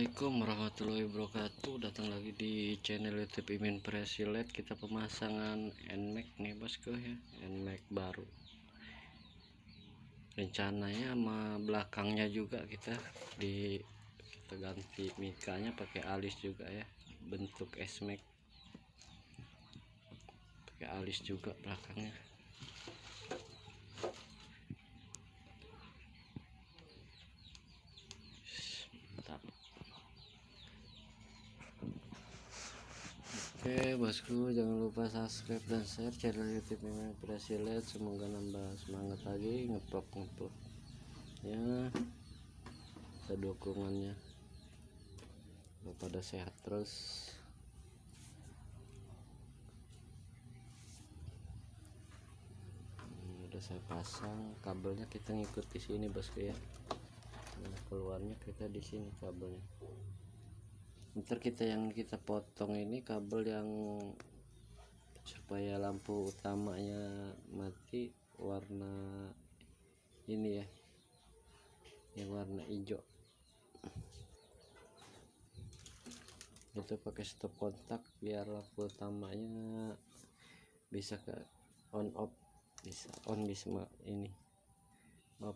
Assalamualaikum warahmatullahi wabarakatuh. Datang lagi di channel YouTube Imin Presilet. Kita pemasangan NMAX nih bosku ya, NMAX baru. Rencananya sama belakangnya juga kita ganti mikanya pakai alis juga ya, bentuk S-Max. Pakai alis juga belakangnya. Oke bosku, jangan lupa subscribe dan share channel YouTube Imin Presilet. Semoga nambah semangat lagi ngevlog ya, ada dukungannya, pada sehat terus. Udah saya pasang kabelnya, kita ngikut di sini bosku ya. Nah, keluarnya kita di sini kabelnya. Ntar kita potong ini kabel yang supaya lampu utamanya mati, warna ini ya, yang warna hijau itu pakai stop kontak biar lampu utamanya bisa ke on off, bisa on bisa ini off.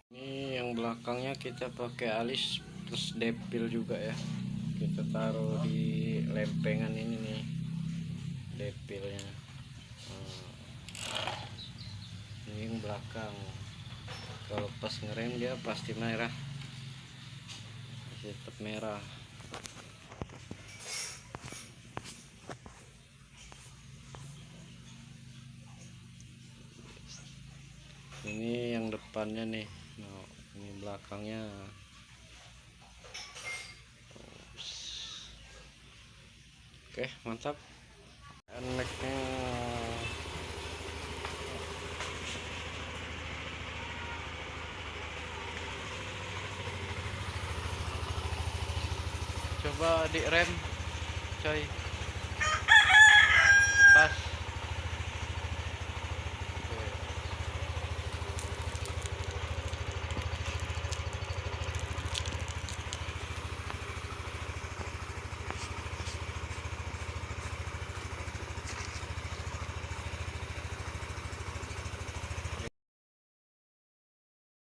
Ini yang belakangnya kita pakai alis terus depil juga ya, kita taruh di lempengan ini nih depilnya. Ini yang belakang, kalau pas ngerem dia pasti merah, tetap merah. Ini yang depannya nih, nah, ini belakangnya. Oke, mantap. NMAX-nya coba di rem coy, pas.